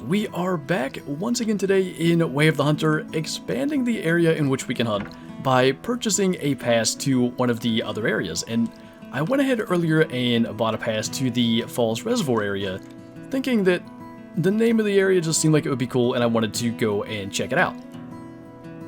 We are back once again today in Way of the Hunter, expanding the area in which we can hunt by purchasing a pass to one of the other areas. And I went ahead earlier and bought a pass to the Falls Reservoir area, thinking that the name of the area just seemed like it would be cool and I wanted to go and check it out.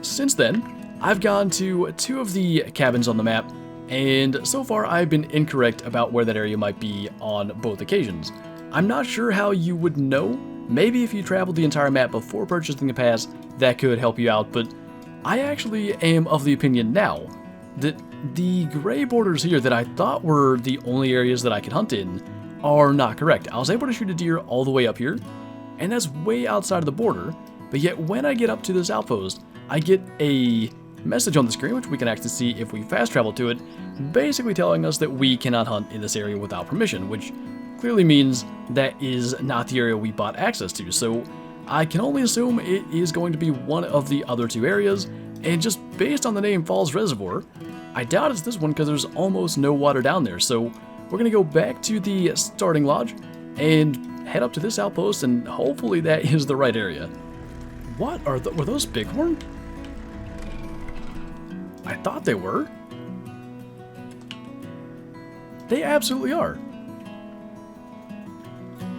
Since then, I've gone to 2 of the cabins on the map, and so far I've been incorrect about where that area might be on both occasions. I'm not sure how you would know. Maybe if you traveled the entire map before purchasing the pass, that could help you out, but I actually am of the opinion now that the gray borders here that I thought were the only areas that I could hunt in are not correct. I was able to shoot a deer all the way up here, and that's way outside of the border, but yet when I get up to this outpost, I get a message on the screen, which we can actually see if we fast travel to it, basically telling us that we cannot hunt in this area without permission, which clearly means that is not the area we bought access to. So I can only assume it is going to be one of the other 2 areas, and just based on the name Falls Reservoir, I doubt it's this one because there's almost no water down there. So we're going to go back to the starting lodge and head up to this outpost, and hopefully that is the right area. What were those bighorn? I thought they were. They absolutely are.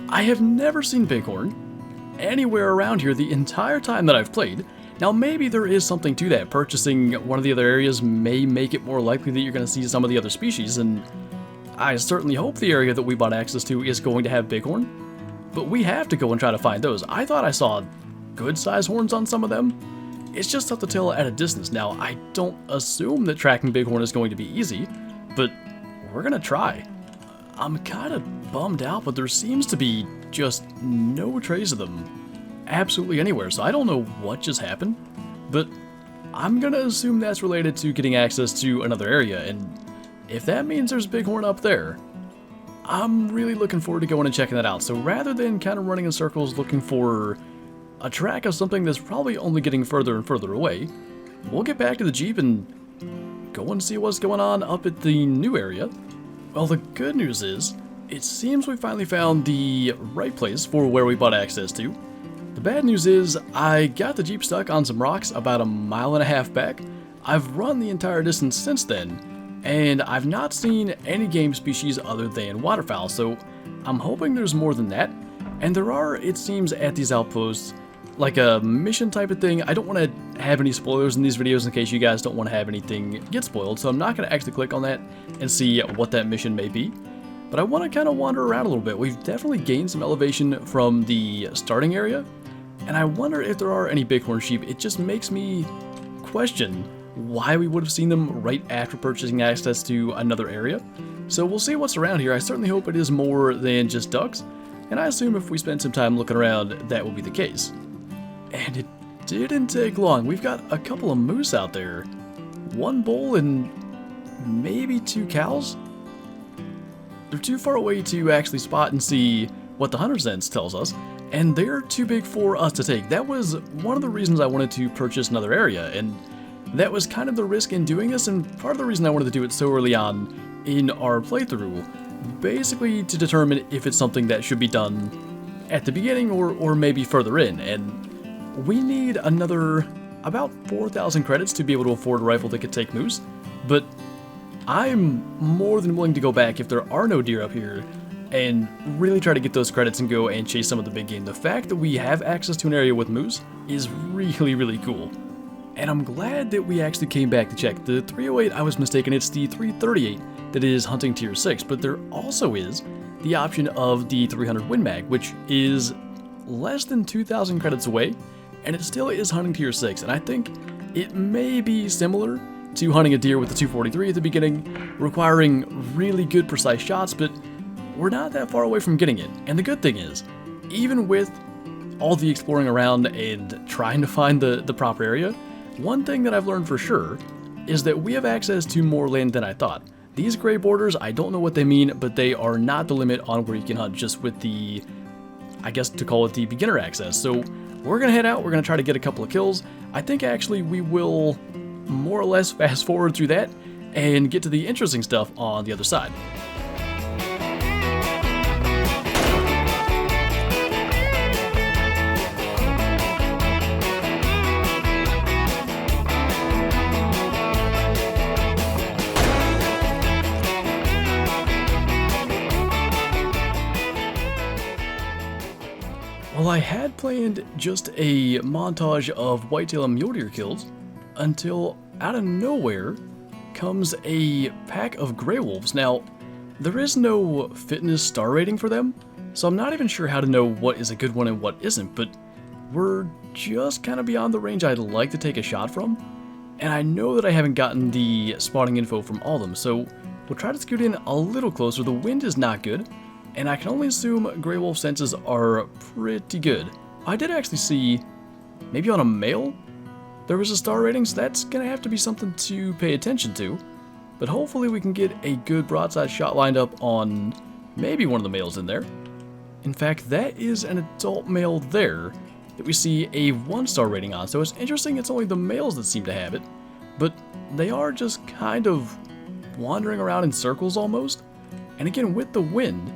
I have never seen bighorn anywhere around here the entire time that I've played. Now maybe there is something to that. Purchasing one of the other areas may make it more likely that you're going to see some of the other species, and I certainly hope the area that we bought access to is going to have bighorn. But we have to go and try to find those. I thought I saw good size horns on some of them. It's just tough to tell at a distance. Now, I don't assume that tracking bighorn is going to be easy, but we're going to try. I'm kind of bummed out, but there seems to be just no trace of them absolutely anywhere, so I don't know what just happened, but I'm going to assume that's related to getting access to another area, and if that means there's bighorn up there, I'm really looking forward to going and checking that out. So rather than kind of running in circles looking for a track of something that's probably only getting further and further away, we'll get back to the Jeep and go and see what's going on up at the new area. Well, the good news is, it seems we finally found the right place for where we bought access to. The bad news is, I got the Jeep stuck on some rocks about 1.5 miles back. I've run the entire distance since then, and I've not seen any game species other than waterfowl, so I'm hoping there's more than that. And there are, it seems, at these outposts, like a mission type of thing. I don't want to have any spoilers in these videos in case you guys don't want to have anything get spoiled, so I'm not going to actually click on that and see what that mission may be. But I want to kind of wander around a little bit. We've definitely gained some elevation from the starting area, and I wonder if there are any bighorn sheep. It just makes me question why we would have seen them right after purchasing access to another area. So we'll see what's around here. I certainly hope it is more than just ducks, and I assume if we spend some time looking around, that will be the case. And it didn't take long. We've got a couple of moose out there. 1 bull and maybe 2 cows. They're too far away to actually spot and see what the hunter sense tells us, and they're too big for us to take. That was one of the reasons I wanted to purchase another area, and that was kind of the risk in doing this, and part of the reason I wanted to do it so early on in our playthrough, basically to determine if it's something that should be done at the beginning or maybe further in. And we need another about 4,000 credits to be able to afford a rifle that could take moose, but I'm more than willing to go back if there are no deer up here and really try to get those credits and go and chase some of the big game. The fact that we have access to an area with moose is really, really cool. And I'm glad that we actually came back to check. The 308, I was mistaken, it's the 338 that is hunting tier 6, but there also is the option of the 300 Win Mag, which is less than 2,000 credits away, and it still is hunting tier 6, and I think it may be similar to hunting a deer with the 243 at the beginning, requiring really good precise shots, but we're not that far away from getting it. And the good thing is, even with all the exploring around and trying to find the proper area, one thing that I've learned for sure is that we have access to more land than I thought. These gray borders, I don't know what they mean, but they are not the limit on where you can hunt, just with the, I guess to call it the beginner access. So we're going to head out, we're going to try to get a couple of kills. I think actually we will more or less fast forward through that and get to the interesting stuff on the other side. Well, I had planned just a montage of whitetail and mule deer kills until out of nowhere comes a pack of gray wolves. Now, there is no fitness star rating for them, so I'm not even sure how to know what is a good one and what isn't, but we're just kind of beyond the range I'd like to take a shot from, and I know that I haven't gotten the spawning info from all of them, so we'll try to scoot in a little closer. The wind is not good, and I can only assume gray wolf senses are pretty good. I did actually see, maybe on a male, there was a star rating, so that's gonna have to be something to pay attention to. But hopefully we can get a good broadside shot lined up on maybe one of the males in there. In fact, that is an adult male there that we see a 1-star rating on, so it's interesting it's only the males that seem to have it, but they are just kind of wandering around in circles almost. And again, with the wind,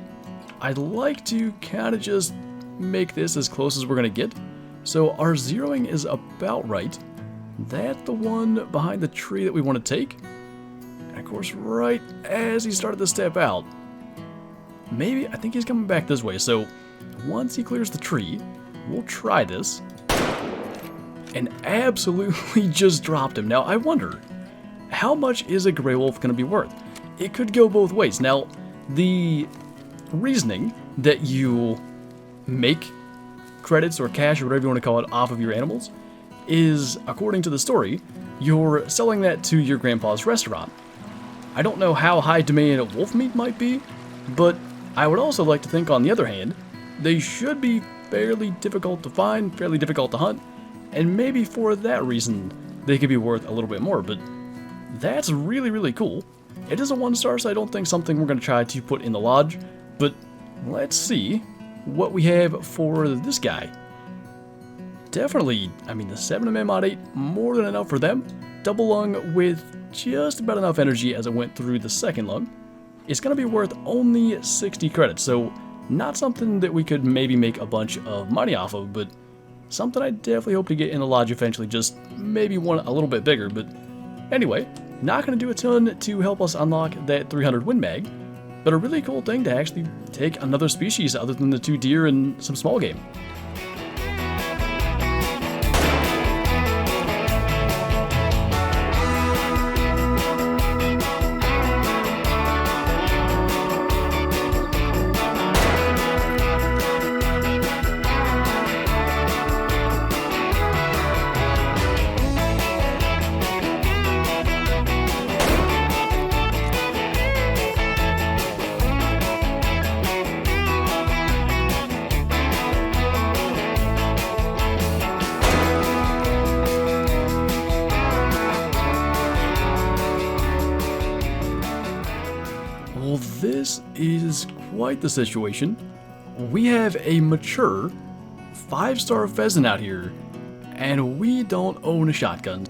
I'd like to kind of just make this as close as we're going to get. So our zeroing is about right. That's the one behind the tree that we want to take. And of course, right as he started to step out, maybe, I think he's coming back this way. So once he clears the tree, we'll try this. And absolutely just dropped him. Now, I wonder, how much is a gray wolf going to be worth? It could go both ways. Now, the reasoning that you make credits or cash or whatever you want to call it off of your animals is, according to the story, you're selling that to your grandpa's restaurant. I don't know how high demand wolf meat might be, but I would also like to think, on the other hand, they should be fairly difficult to find, fairly difficult to hunt, and maybe for that reason they could be worth a little bit more. But that's really, really cool. It is a 1-star, so I don't think something we're going to try to put in the lodge. But let's see what we have for this guy. Definitely, I mean, the 7mm mod 8, more than enough for them. Double lung with just about enough energy as it went through the second lung. It's going to be worth only 60 credits, so not something that we could maybe make a bunch of money off of, but something I definitely hope to get in the lodge eventually, just maybe one a little bit bigger. But anyway, not going to do a ton to help us unlock that 300 Win Mag, but a really cool thing to actually take another species other than the 2 deer and some small game. Well, this is quite the situation. We have a mature 5-star pheasant out here, and we don't own a shotgun.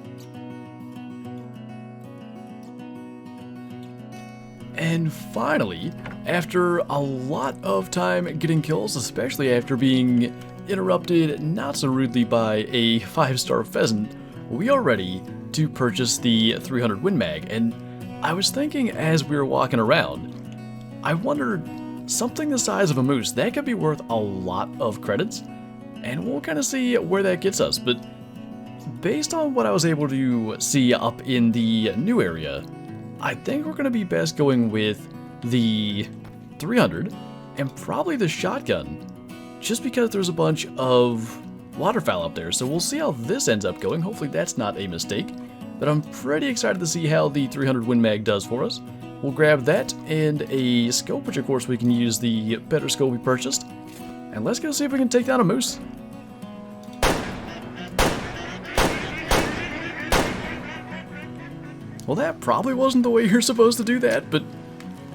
And finally, after a lot of time getting kills, especially after being interrupted not so rudely by a 5-star pheasant, we are ready to purchase the 300 Win Mag. And I was thinking as we were walking around, I wondered, something the size of a moose, that could be worth a lot of credits, and we'll kind of see where that gets us. But based on what I was able to see up in the new area, I think we're going to be best going with the 300 and probably the shotgun, just because there's a bunch of waterfowl up there. So we'll see how this ends up going. Hopefully that's not a mistake, but I'm pretty excited to see how the 300 Win Mag does for us. We'll grab that and a scope, which of course we can use the better scope we purchased, and let's go see if we can take down a moose. Well, that probably wasn't the way you're supposed to do that, but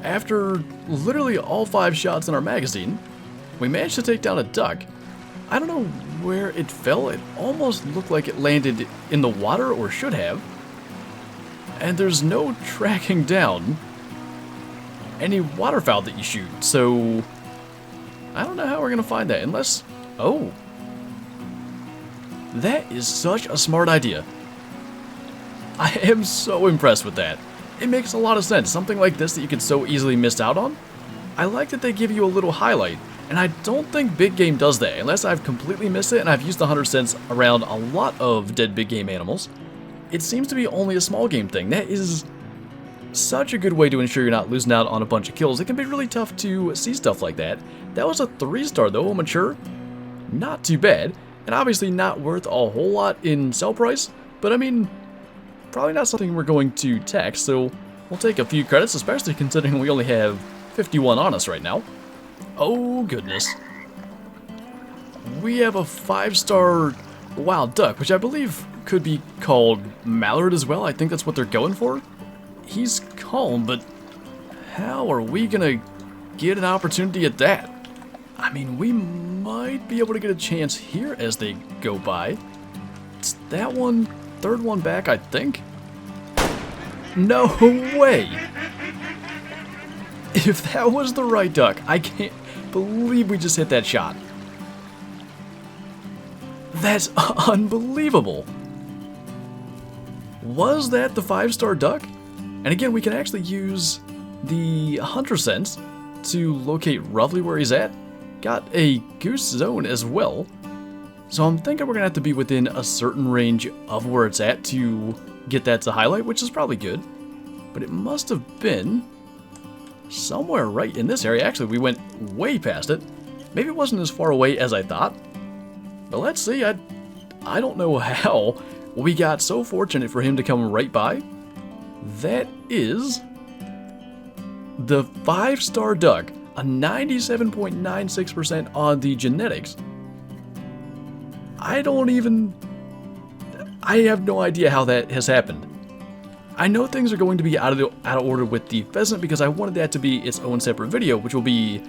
after literally all 5 shots in our magazine, we managed to take down a duck. I don't know where it fell. It almost looked like it landed in the water, or should have. And there's no tracking down any waterfowl that you shoot, so I don't know how we're gonna find that unless... Oh, that is such a smart idea. I am so impressed with that. It makes a lot of sense. Something like this that you could so easily miss out on. I like that they give you a little highlight, and And I don't think big game does that, unless I've completely missed it and I've used the 100 cents around a lot of dead big game animals. It seems to be only a small game thing. That is such a good way to ensure you're not losing out on a bunch of kills. It can be really tough to see stuff like that. That was a 3-star though, mature. Not too bad. And obviously not worth a whole lot in sell price, but I mean, probably not something we're going to tax, so we'll take a few credits, especially considering we only have 51 on us right now. Oh goodness. We have a 5-star wild duck, which I believe could be called mallard as well. I think that's what they're going for. He's calm, but how are we gonna get an opportunity at that? I mean, we might be able to get a chance here as they go by. It's that one, third one back, I think. No way! If that was the right duck, I can't believe we just hit that shot. That's unbelievable. Was that the 5-star duck? And again, we can actually use the hunter sense to locate roughly where he's at. Got a goose zone as well. So I'm thinking we're gonna have to be within a certain range of where it's at to get that to highlight, which is probably good. But it must have been somewhere right in this area. Actually, we went way past it. Maybe it wasn't as far away as I thought. But let's see, I don't know how we got so fortunate for him to come right by. That is the 5-star duck, a 97.96% on the genetics. I have no idea how that has happened. I know things are going to be out of order with the pheasant because I wanted that to be its own separate video, which will be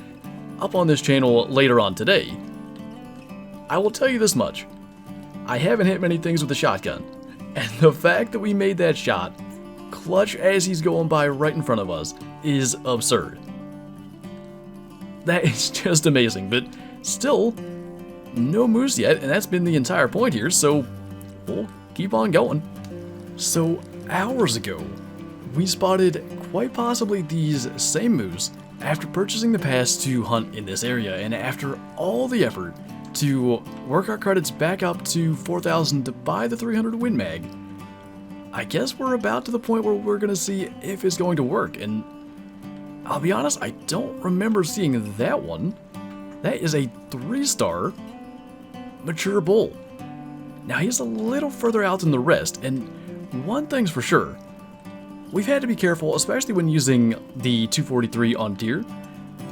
up on this channel later on today. I will tell you this much. I haven't hit many things with a shotgun, and the fact that we made that shot clutch as he's going by right in front of us is absurd. That is just amazing, but still, no moose yet, and that's been the entire point here, so we'll keep on going. So, hours ago, we spotted quite possibly these same moose after purchasing the pass to hunt in this area, and after all the effort to work our credits back up to 4,000 to buy the 300 Win Mag, I guess we're about to the point where we're gonna see if it's going to work, and I'll be honest, I don't remember seeing that one. That is a 3-star mature bull. Now he's a little further out than the rest, and one thing's for sure, we've had to be careful, especially when using the 243 on deer.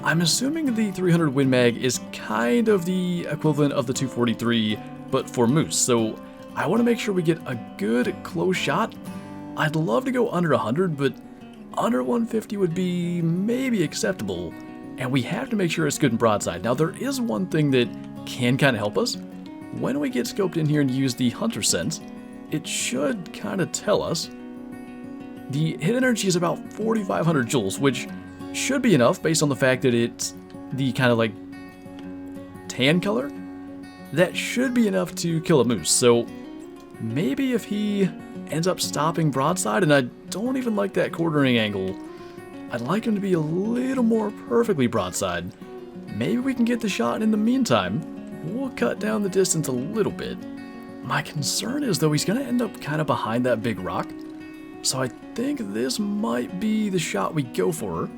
I'm assuming the 300 Win Mag is kind of the equivalent of the 243, but for moose, so I want to make sure we get a good close shot. I'd love to go under 100, but under 150 would be maybe acceptable, and we have to make sure it's good and broadside. Now there is one thing that can kind of help us. When we get scoped in here and use the hunter sense, it should kind of tell us. The hit energy is about 4,500 joules, which should be enough based on the fact that it's the kind of like tan color. That should be enough to kill a moose, so maybe if he ends up stopping broadside, and I don't even like that quartering angle, I'd like him to be a little more perfectly broadside. Maybe we can get the shot, and in the meantime, we'll cut down the distance a little bit. My concern is, though, he's going to end up kind of behind that big rock, so I think this might be the shot we go for.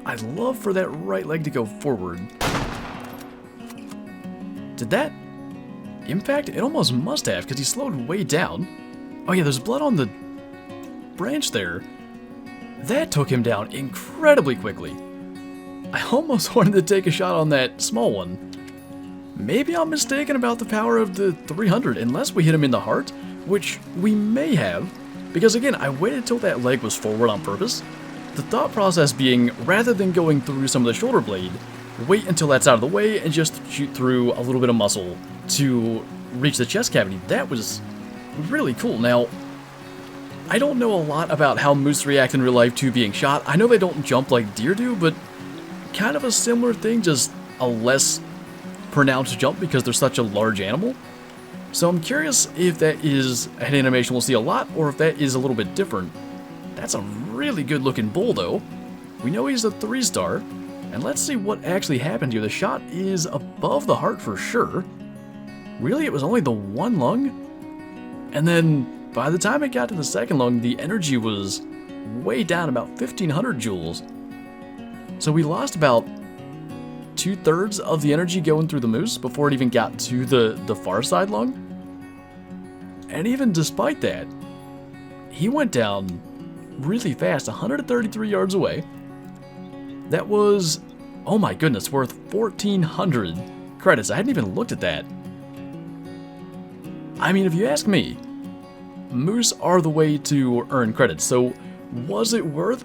I'd love for that right leg to go forward. Did that? In fact, it almost must have, because he slowed way down. Oh yeah, there's blood on the branch there. That took him down incredibly quickly. I almost wanted to take a shot on that small one. Maybe I'm mistaken about the power of the 300, unless we hit him in the heart, which we may have, because again, I waited till that leg was forward on purpose. The thought process being, rather than going through some of the shoulder blade, wait until that's out of the way and just shoot through a little bit of muscle to reach the chest cavity. That was really cool. Now, I don't know a lot about how moose react in real life to being shot. I know they don't jump like deer do, but kind of a similar thing, just a less pronounced jump because they're such a large animal. So I'm curious if that is an animation we'll see a lot, or if that is a little bit different. That's a really good looking bull though. We know he's a 3-star. And let's see what actually happened here. The shot is above the heart for sure. Really, it was only the one lung? And then by the time it got to the second lung, the energy was way down, about 1500 joules. So we lost about 2/3 of the energy going through the moose before it even got to the far side lung. And even despite that, he went down really fast, 133 yards away. That was, oh my goodness, worth 1400 credits. I hadn't even looked at that. I mean, if you ask me, moose are the way to earn credits. So was it worth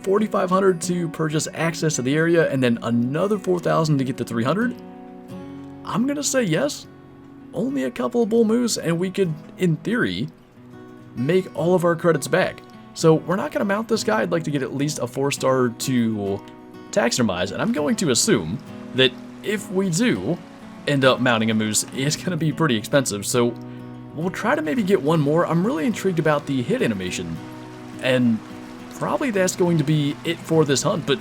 4,500 to purchase access to the area and then another 4,000 to get to 300? I'm gonna say yes. Only a couple of bull moose and we could, in theory, make all of our credits back. So we're not gonna mount this guy. I'd like to get at least a 4-star to taxidermize, and I'm going to assume that if we do end up mounting a moose, it's gonna be pretty expensive. So we'll try to maybe get one more. I'm really intrigued about the hit animation, and probably that's going to be it for this hunt. But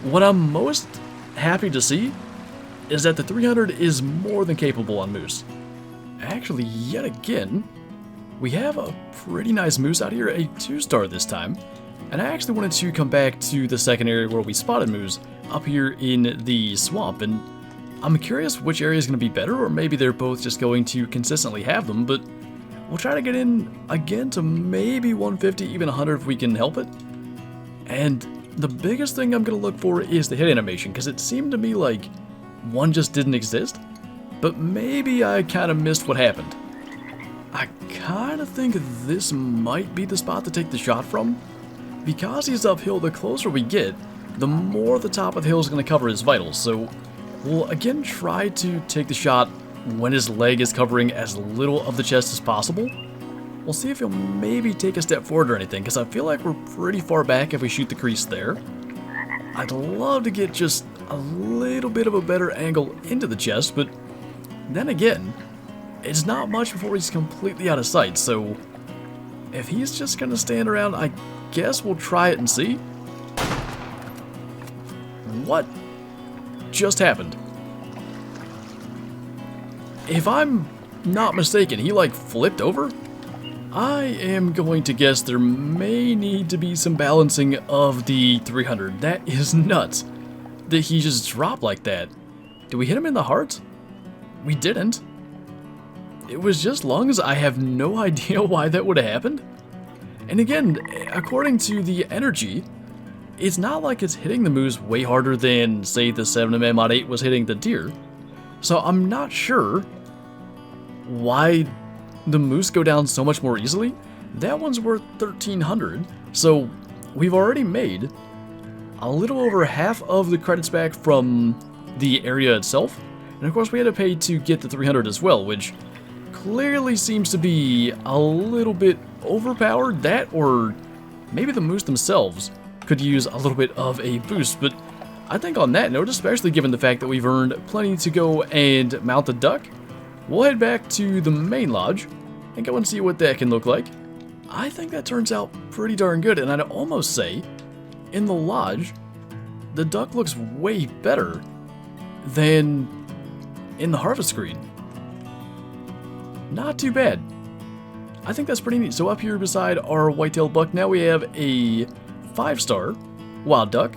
what I'm most happy to see is that the 300 is more than capable on moose. Actually, yet again, we have a pretty nice moose out here, a 2-star this time. And I actually wanted to come back to the second area where we spotted moose up here in the swamp, and I'm curious which area is going to be better, or maybe they're both just going to consistently have them, but we'll try to get in again to maybe 150, even 100 if we can help it. And the biggest thing I'm going to look for is the hit animation, because it seemed to me like one just didn't exist, but maybe I kind of missed what happened. I kind of think this might be the spot to take the shot from. Because he's uphill, the closer we get, the more the top of the hill is going to cover his vitals, so we'll again try to take the shot when his leg is covering as little of the chest as possible. We'll see if he'll maybe take a step forward or anything, because I feel like we're pretty far back if we shoot the crease there. I'd love to get just a little bit of a better angle into the chest, but then again, it's not much before he's completely out of sight, so if he's just going to stand around, I guess we'll try it and see. What just happened? If I'm not mistaken, he like flipped over? I am going to guess there may need to be some balancing of the 300. That is nuts that he just dropped like that. Did we hit him in the heart? We didn't. It was just lungs. I have no idea why that would have happened. And again, according to the energy, it's not like it's hitting the moose way harder than, say, the 7mm Mod 8 was hitting the deer. So I'm not sure why the moose go down so much more easily. That one's worth 1,300, so we've already made a little over half of the credits back from the area itself. And of course we had to pay to get the 300 as well, which clearly seems to be a little bit overpowered. That, or maybe the moose themselves could use a little bit of a boost. But I think on that note, especially given the fact that we've earned plenty to go and mount the duck, we'll head back to the main lodge and go and see what that can look like. I think that turns out pretty darn good, and I'd almost say, in the lodge, the duck looks way better than in the harvest screen. Not too bad. I think that's pretty neat. So up here beside our white-tailed buck, now we have a 5-star wild duck.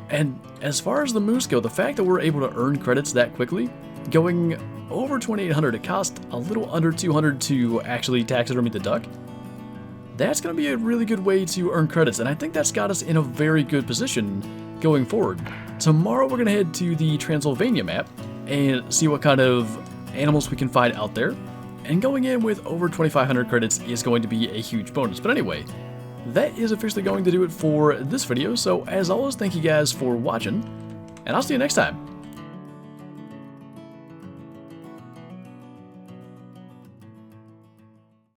And as far as the moose go, the fact that we're able to earn credits that quickly, going over 2,800, it cost a little under 200 to actually taxidermy the duck. That's going to be a really good way to earn credits, and I think that's got us in a very good position going forward. Tomorrow we're going to head to the Transylvania map and see what kind of animals we can find out there. And going in with over 2,500 credits is going to be a huge bonus. But anyway, that is officially going to do it for this video. So as always, thank you guys for watching, and I'll see you next time.